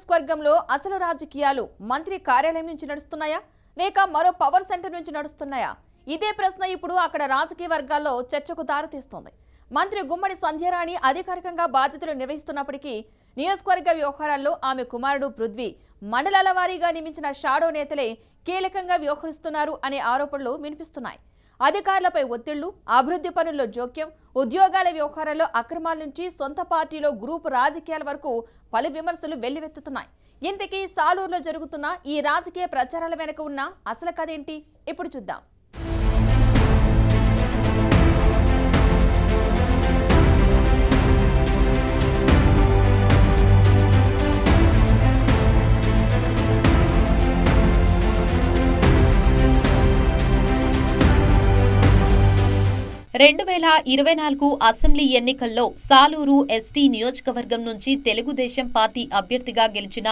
నియోజకవర్గంలో అసలు రాజకీయాలు మంత్రి కార్యాలయం నుంచి నడుస్తున్నాయా లేక మరో పవర్ సెంటర్ నుంచి నడుస్తున్నాయా? ఇదే ప్రశ్న ఇప్పుడు అక్కడ రాజకీయ వర్గాల్లో చర్చకు దారితీస్తోంది. మంత్రి గుమ్మడి సంధ్యారాణి అధికారికంగా బాధ్యతలు నిర్వహిస్తున్నప్పటికీ నియోజకవర్గ వ్యవహారాల్లో ఆమె కుమారుడు పృథ్వీ మండలాల వారీగా నియమించిన షాడో నేతలే కీలకంగా వ్యవహరిస్తున్నారు అనే ఆరోపణలు వినిపిస్తున్నాయి. అధికారులపై ఒత్తిళ్లు, అభివృద్ధి పనుల్లో జోక్యం, ఉద్యోగాల వ్యవహారాల్లో అక్రమాల నుంచి సొంత పార్టీలో గ్రూపు రాజకీయాల వరకు పలు విమర్శలు వెల్లువెత్తుతున్నాయి. ఇంతకీ సాలూరులో జరుగుతున్న ఈ రాజకీయ ప్రచారాల వెనుక ఉన్న అసలు కథేంటి? ఇప్పుడు చూద్దాం. అసెంబ్లీ ఎన్నికల్లో సాలూరు ఎస్టీ నియోజకవర్గం నుంచి తెలుగుదేశం పార్టీ అభ్యర్థిగా గెలిచిన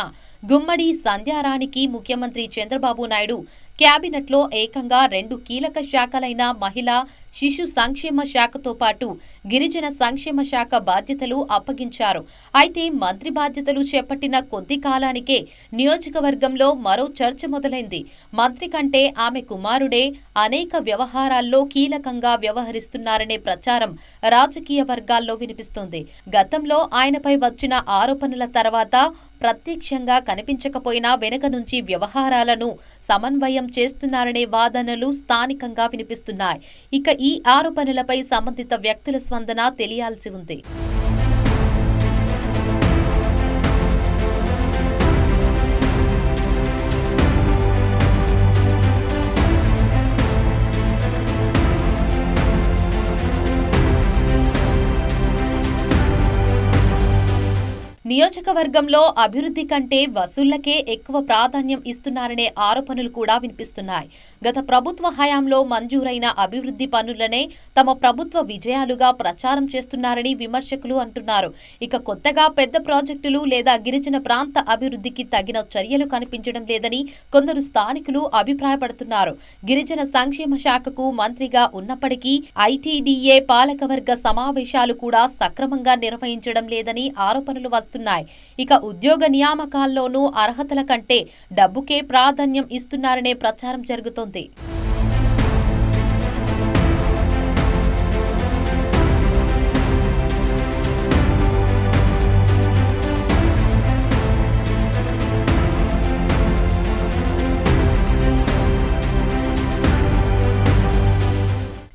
గుమ్మడి సంధ్యారాణికి ముఖ్యమంత్రి చంద్రబాబు నాయుడు క్యాబినెట్లో ఏకంగా 2 కీలక శాఖలైన మహిళా శిశు సంక్షేమ శాఖతో పాటు గిరిజన సంక్షేమ శాఖ బాధ్యతలు అప్పగించారు. అయితే మంత్రి బాధ్యతలు చేపట్టిన కొద్ది కాలానికే నియోజకవర్గంలో మరో చర్చ మొదలైంది. మంత్రి కంటే ఆమె కుమారుడే అనేక వ్యవహారాల్లో కీలకంగా వ్యవహరిస్తున్నారనే ప్రచారం రాజకీయ వర్గాల్లో వినిపిస్తోంది. గతంలో ఆయనపై వచ్చిన ఆరోపణల తర్వాత ప్రత్యక్షంగా కనిపించకపోయినా వెనుక నుంచి వ్యవహారాలను సమన్వయం చేస్తున్నారనే వాదనలు స్థానికంగా వినిపిస్తున్నాయి. ఇక ఈ ఆరోపణలపై సంబంధిత వ్యక్తుల స్పందన తెలియాల్సి ఉంది. నియోజకవర్గంలో అభివృద్ధి కంటే వసూళ్లకే ఎక్కువ ప్రాధాన్యం ఇస్తున్నారనే ఆరోపణలు కూడా వినిపిస్తున్నాయి. గత ప్రభుత్వ హయాంలో మంజూరైన అభివృద్ధి పనులనే తమ ప్రభుత్వ విజయాలుగా ప్రచారం చేస్తున్నారని విమర్శకులు అంటున్నారు. ఇక కొత్తగా పెద్ద ప్రాజెక్టులు లేదా గిరిజన ప్రాంత అభివృద్ధికి తగిన చర్యలు కనిపించడం లేదని కొందరు స్థానికులు అభిప్రాయపడుతున్నారు. గిరిజన సంక్షేమ శాఖకు మంత్రిగా ఉన్నప్పటికీ ఐటీడీఏ పాలకవర్గ సమావేశాలు కూడా సక్రమంగా నిర్వహించడం లేదని ఆరోపణలు వస్తున్నాయి. ఇక ఉద్యోగ నియామకాల్లోనూ అర్హతల కంటే డబ్బుకే ప్రాధాన్యం ఇస్తున్నారనే ప్రచారం జరుగుతోంది.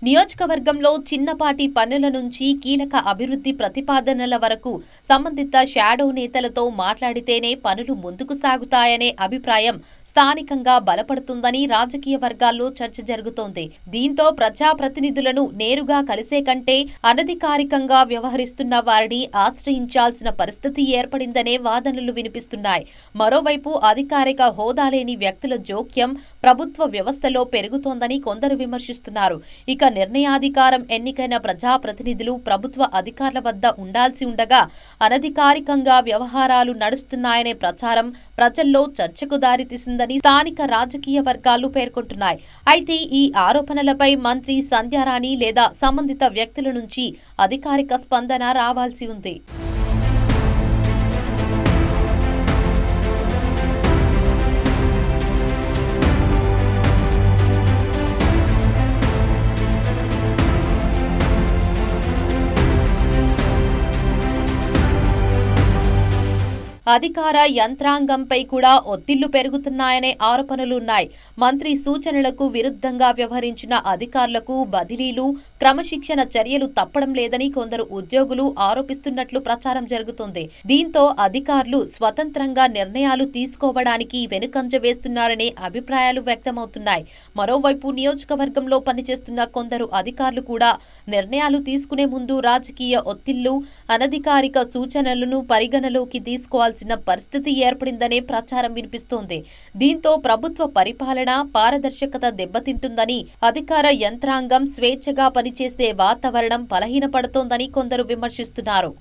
నియోజకవర్గంలో చిన్నపాటి పనుల నుంచి కీలక అభివృద్ధి ప్రతిపాదనల వరకు సంబంధిత షాడో నేతలతో మాట్లాడితేనే పనులు ముందుకు సాగుతాయనే అభిప్రాయం స్థానికంగా బలపడుతుందని రాజకీయ వర్గాల్లో చర్చ జరుగుతోంది. దీంతో ప్రజాప్రతినిధులను నేరుగా కలిసే కంటే అనధికారికంగా వ్యవహరిస్తున్న వారిని ఆశ్రయించాల్సిన పరిస్థితి ఏర్పడిందనే వాదనలు వినిపిస్తున్నాయి. మరోవైపు అధికారిక హోదా లేని వ్యక్తుల జోక్యం ప్రభుత్వ వ్యవస్థలో పెరుగుతోందని కొందరు విమర్శిస్తున్నారు. ఇక నిర్ణయాధికారం ఎన్నికైన ప్రజాప్రతినిధులు ప్రభుత్వ అధికారుల వద్ద ఉండాల్సి ఉండగా అనధికారికంగా వ్యవహారాలు నడుస్తున్నాయనే ప్రచారం ప్రజల్లో చర్చకు దారితీసిందని స్థానిక రాజకీయ వర్గాలు పేర్కొంటున్నాయి. అయితే ఈ ఆరోపణలపై మంత్రి సంధ్యారాణి లేదా సంబంధిత వ్యక్తుల నుంచి అధికారిక స్పందన రావాల్సి ఉంది. అధికార యంత్రాంగంపై కూడా ఒత్తిళ్లు పెరుగుతున్నాయనే ఆరోపణలున్నాయి. మంత్రి సూచనలకు విరుద్ధంగా వ్యవహరించిన అధికారులకు బదిలీలు, క్రమశిక్షణ చర్యలు తప్పడం లేదని కొందరు ఉద్యోగులు ఆరోపిస్తున్నట్లు ప్రచారం జరుగుతోంది. దీంతో అధికారులు స్వతంత్రంగా నిర్ణయాలు తీసుకోవడానికి వెనుకంజ వేస్తున్నారనే అభిప్రాయాలు వ్యక్తమవుతున్నాయి. మరోవైపు నియోజకవర్గంలో పనిచేస్తున్న కొందరు అధికారులు కూడా నిర్ణయాలు తీసుకునే ముందు రాజకీయ ఒత్తిళ్లు, అనధికారిక సూచనలను పరిగణలోకి తీసుకోవాల్సిన పరిస్థితి ఏర్పడిందనే ప్రచారం వినిపిస్తోంది. దీంతో ప్రభుత్వ పరిపాలన పారదర్శకత దెబ్బతింటుందని, అధికార యంత్రాంగం స్వేచ్ఛగా పనిచేసే వాతావరణం బలహీనపడుతోందని కొందరు విమర్శిస్తున్నారు.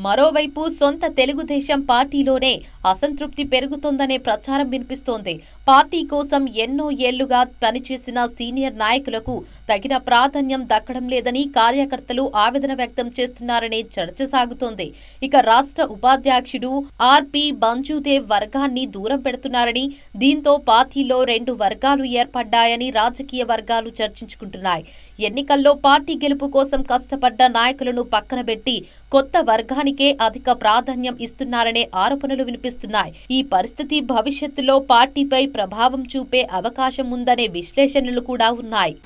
మరోవైపు సొంత తెలుగుదేశం పార్టీలోనే అసంతృప్తి పెరుగుతోందనే ప్రచారం వినిపిస్తోంది. పార్టీ కోసం ఎన్నో ఏళ్లుగా పనిచేసిన సీనియర్ నాయకులకు తగిన ప్రాధాన్యం దక్కడం లేదని కార్యకర్తలు ఆవేదన వ్యక్తం చేస్తున్నారనే చర్చ సాగుతోంది. ఇక రాష్ట్ర ఉపాధ్యక్షుడు ఆర్పి బంజుదేవ్ వర్గాన్ని దూరం పెడుతున్నారని, దీంతో పార్టీలో 2 వర్గాలు ఏర్పడ్డాయని రాజకీయ వర్గాలు చర్చించుకుంటున్నాయి. ఎన్నికల్లో పార్టీ గెలుపు కోసం కష్టపడ్డ నాయకులను పక్కన పెట్టి కొత్త వర్గానికే అధిక ప్రాధాన్యం ఇస్తున్నారనే ఆరోపణలు వినిపిస్తున్నాయి. ఈ పరిస్థితి భవిష్యత్తులో పార్టీపై ప్రభావం చూపే అవకాశం ఉందనే విశ్లేషణలు కూడా ఉన్నాయి.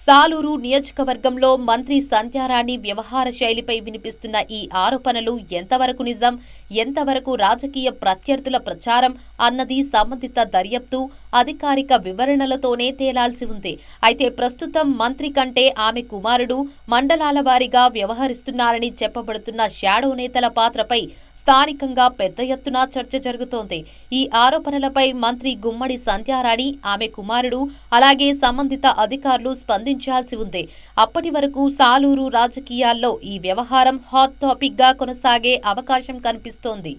సాలూరు నియోజకవర్గంలో మంత్రి సంధ్యారాణి వ్యవహార శైలిపై వినిపిస్తున్న ఈ ఆరోపణలు ఎంతవరకు నిజం, ఎంతవరకు రాజకీయ ప్రత్యర్థుల ప్రచారం అన్నది సంబంధిత దర్యాప్తు, అధికారిక వివరణలతోనే తేలాల్సి ఉంది. అయితే ప్రస్తుతం మంత్రి కంటే ఆమె కుమారుడు మండలాల వారీగా వ్యవహరిస్తున్నారని చెప్పబడుతున్న షాడో నేతల పాత్రపై స్థానికంగా పెద్ద ఎత్తున చర్చ జరుగుతోంది. ఈ ఆరోపణలపై మంత్రి గుమ్మడి సంధ్యారాణి, ఆమె కుమారుడు అలాగే సంబంధిత అధికారులు స్పందించాల్సి ఉంది. అప్పటి వరకు సాలూరు రాజకీయాల్లో ఈ వ్యవహారం హాట్ టాపిక్ గా కొనసాగే అవకాశం కనిపిస్తోంది.